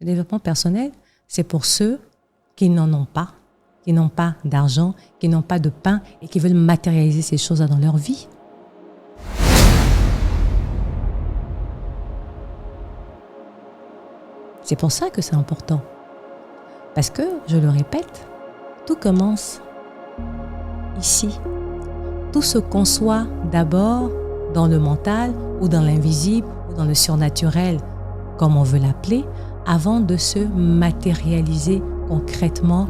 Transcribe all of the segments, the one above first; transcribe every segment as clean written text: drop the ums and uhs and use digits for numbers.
Le développement personnel, c'est pour ceux qui n'en ont pas, qui n'ont pas d'argent, qui n'ont pas de pain et qui veulent matérialiser ces choses-là dans leur vie. C'est pour ça que c'est important. Parce que, je le répète, tout commence ici. Tout se conçoit d'abord dans le mental ou dans l'invisible ou dans le surnaturel, comme on veut l'appeler, avant de se matérialiser concrètement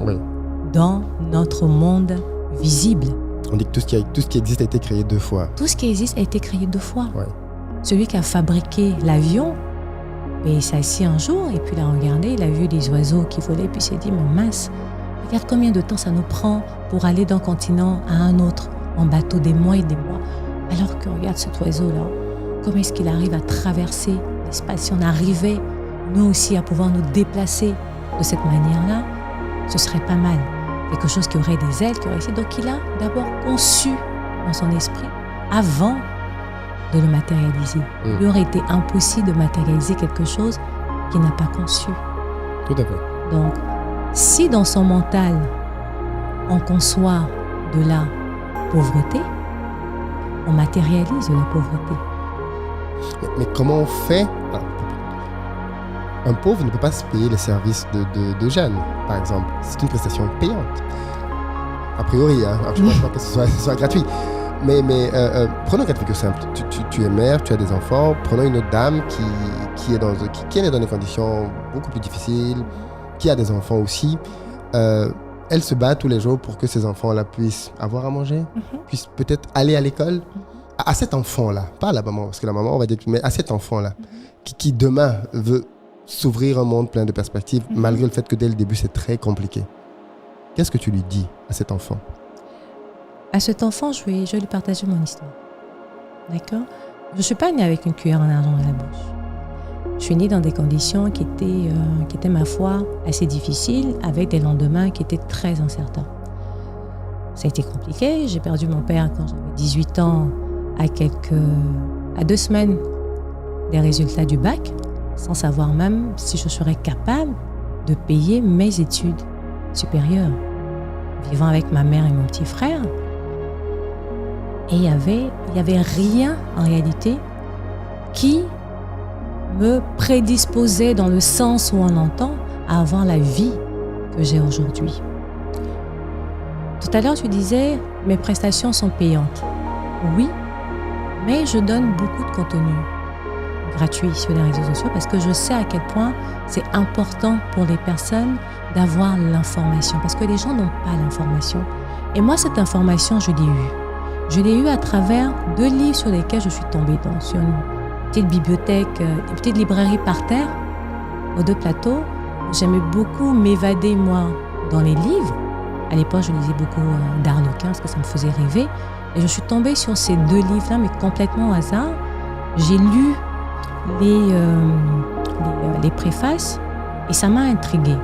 dans notre monde visible. On dit que tout ce qui existe a été créé 2 fois. Tout ce qui existe a été créé 2 fois. Ouais. Celui qui a fabriqué l'avion, il s'est assis un jour et puis il a regardé, il a vu des oiseaux qui volaient, puis il s'est dit, mais mince, regarde combien de temps ça nous prend pour aller d'un continent à un autre, en bateau, des mois et des mois. Alors que regarde cet oiseau-là, comment est-ce qu'il arrive à traverser l'espace? Si on arrivait, nous aussi, à pouvoir nous déplacer de cette manière-là, ce serait pas mal. Quelque chose qui aurait des ailes, qui aurait essayé. Donc il a d'abord conçu dans son esprit avant de le matérialiser. Il aurait été impossible de matérialiser quelque chose qu'il n'a pas conçu. Tout à fait. Donc, si dans son mental, on conçoit de la pauvreté, on matérialise de la pauvreté. Mais comment on fait? Un pauvre ne peut pas se payer les services de Jeanne, par exemple. C'est une prestation payante. A priori, hein. Alors, je ne pense pas que ce soit gratuit. Mais prenons un cas de figure simple. Tu es mère, tu as des enfants. Prenons une autre dame qui est dans des conditions beaucoup plus difficiles, qui a des enfants aussi. Elle se bat tous les jours pour que ses enfants-là puissent avoir à manger, puissent peut-être aller à l'école. À cet enfant-là, pas à la maman, parce que la maman, on va dire, mais à cet enfant-là, qui demain veut s'ouvrir un monde plein de perspectives, malgré le fait que dès le début, c'est très compliqué. Qu'est-ce que tu lui dis à cet enfant? À cet enfant, je vais lui partager mon histoire. D'accord? Je ne suis pas née avec une cuillère en argent dans la bouche. Je suis née dans des conditions qui étaient, ma foi, assez difficiles, avec des lendemains qui étaient très incertains. Ça a été compliqué. J'ai perdu mon père quand j'avais 18 ans, à 2 semaines des résultats du bac, sans savoir même si je serais capable de payer mes études supérieures. Vivant avec ma mère et mon petit frère, et il y avait rien en réalité qui me prédisposait dans le sens où on entend à avoir la vie que j'ai aujourd'hui. Tout à l'heure, tu disais, mes prestations sont payantes. Oui, mais je donne beaucoup de contenu gratuit sur les réseaux sociaux parce que je sais à quel point c'est important pour les personnes d'avoir l'information parce que les gens n'ont pas l'information. Et moi, cette information, je l'ai eue. Je l'ai eue à travers 2 livres sur lesquels je suis tombée sur une petite bibliothèque, une petite librairie par terre, aux 2 plateaux. J'aimais beaucoup m'évader, moi, dans les livres. À l'époque, je lisais beaucoup d'Arlequin parce que ça me faisait rêver. Et je suis tombée sur ces 2 livres-là, mais complètement au hasard. J'ai lu les préfaces et ça m'a intriguée.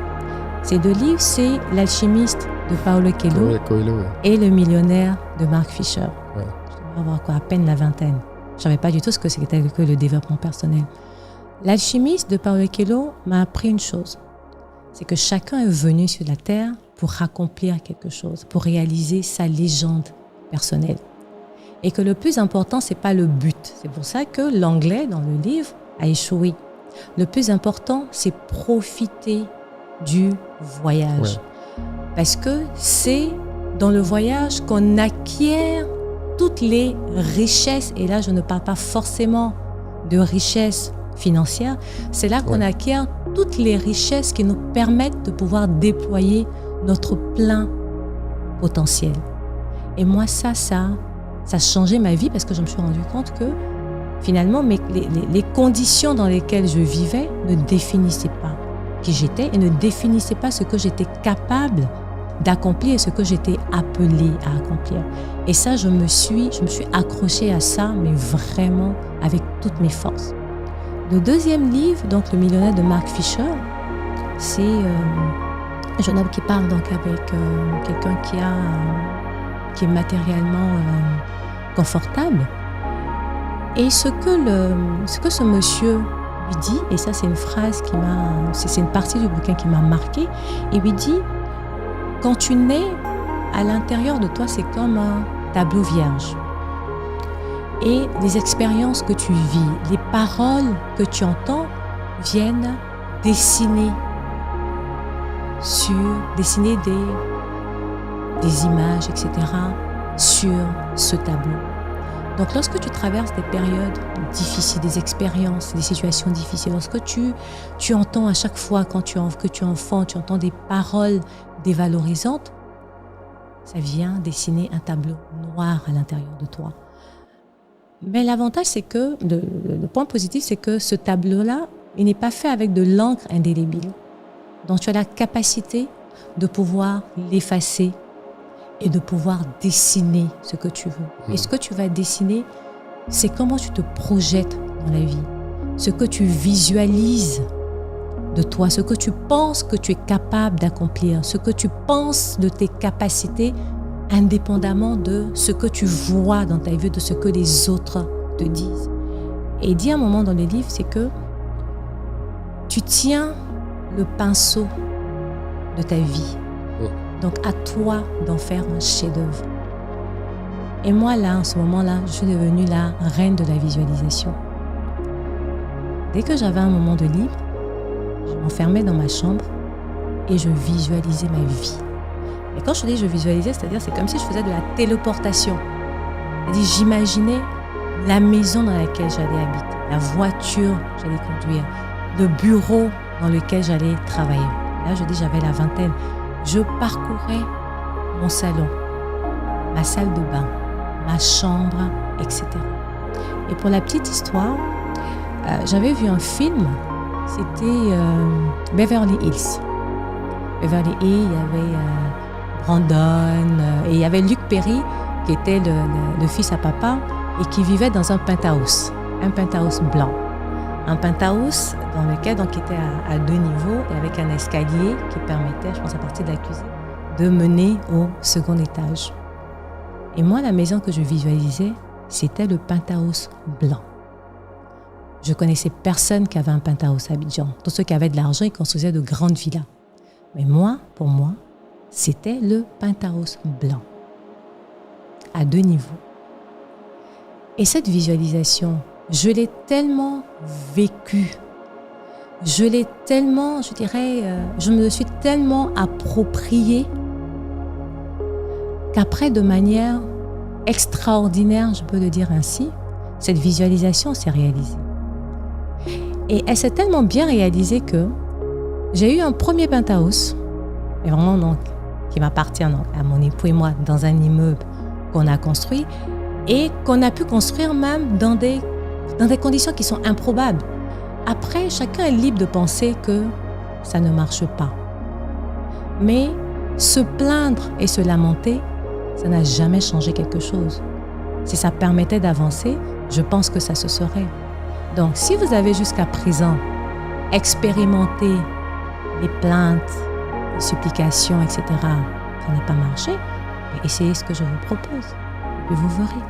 Ces 2 livres, c'est L'Alchimiste de Paulo Coelho et Le Millionnaire de Mark Fisher. Ouais. Je devais avoir à peine la vingtaine. Je ne savais pas du tout ce que c'était que le développement personnel. L'Alchimiste de Paulo Coelho m'a appris une chose. C'est que chacun est venu sur la Terre pour accomplir quelque chose, pour réaliser sa légende personnelle. Et que le plus important, ce n'est pas le but. C'est pour ça que l'anglais, dans le livre, a échoué. Le plus important, c'est profiter du voyage. Ouais. Parce que c'est dans le voyage qu'on acquiert toutes les richesses. Et là, je ne parle pas forcément de richesses financières. C'est là qu'on acquiert toutes les richesses qui nous permettent de pouvoir déployer notre plein potentiel. Et moi, ça a changé ma vie parce que je me suis rendu compte que finalement, les conditions dans lesquelles je vivais ne définissaient pas qui j'étais et ne définissaient pas ce que j'étais capable d'accomplir et ce que j'étais appelée à accomplir. Et ça, je me suis accrochée à ça, mais vraiment avec toutes mes forces. Le 2e livre, donc Le Millionnaire de Mark Fisher, c'est un jeune homme qui parle donc avec quelqu'un qui est matériellement confortable. Et ce que ce monsieur lui dit, et ça c'est une phrase c'est une partie du bouquin qui m'a marquée, il lui dit, quand tu nais, à l'intérieur de toi, c'est comme un tableau vierge. Et les expériences que tu vis, les paroles que tu entends viennent dessiner des images, etc., sur ce tableau. Donc, lorsque tu traverses des périodes difficiles, des expériences, des situations difficiles, lorsque tu entends à chaque fois que tu es enfant, tu entends des paroles dévalorisantes, ça vient dessiner un tableau noir à l'intérieur de toi. Mais l'avantage, c'est que, le point positif, c'est que ce tableau-là, il n'est pas fait avec de l'encre indélébile. Donc, tu as la capacité de pouvoir l'effacer et de pouvoir dessiner ce que tu veux. Et ce que tu vas dessiner, c'est comment tu te projettes dans la vie, ce que tu visualises de toi, ce que tu penses que tu es capable d'accomplir, ce que tu penses de tes capacités, indépendamment de ce que tu vois dans ta vie, de ce que les autres te disent. Et il dit à un moment dans le livre, c'est que tu tiens le pinceau de ta vie. Donc, à toi d'en faire un chef-d'œuvre. Et moi, là, en ce moment-là, je suis devenue la reine de la visualisation. Dès que j'avais un moment de libre, je m'enfermais dans ma chambre et je visualisais ma vie. Et quand je dis je visualisais, c'est-à-dire c'est comme si je faisais de la téléportation. C'est-à-dire j'imaginais la maison dans laquelle j'allais habiter, la voiture que j'allais conduire, le bureau dans lequel j'allais travailler. Là, je dis j'avais la vingtaine. Je parcourais mon salon, ma salle de bain, ma chambre, etc. Et pour la petite histoire, j'avais vu un film, c'était Beverly Hills. Beverly Hills, il y avait Brandon, et il y avait Luc Perry, qui était le fils à papa, et qui vivait dans un penthouse blanc. Un penthouse dans lequel donc, qui était à 2 niveaux et avec un escalier qui permettait, je pense à partir de la cuisine, de mener au second étage. Et moi, la maison que je visualisais, c'était le penthouse blanc. Je connaissais personne qui avait un penthouse à Abidjan. Tous ceux qui avaient de l'argent, ils construisaient de grandes villas. Mais moi, pour moi, c'était le penthouse blanc, à 2 niveaux. Et cette visualisation, je l'ai tellement vécue, je l'ai tellement, je dirais, je me le suis tellement appropriée qu'après, de manière extraordinaire, je peux le dire ainsi, cette visualisation s'est réalisée. Et elle s'est tellement bien réalisée que j'ai eu un premier penthouse, et vraiment donc, qui m'appartient donc, à mon époux et moi, dans un immeuble qu'on a construit et qu'on a pu construire même dans des conditions qui sont improbables. Après, chacun est libre de penser que ça ne marche pas. Mais se plaindre et se lamenter, ça n'a jamais changé quelque chose. Si ça permettait d'avancer, je pense que ça se serait. Donc, si vous avez jusqu'à présent expérimenté les plaintes, les supplications, etc., ça n'a pas marché, essayez ce que je vous propose et vous verrez.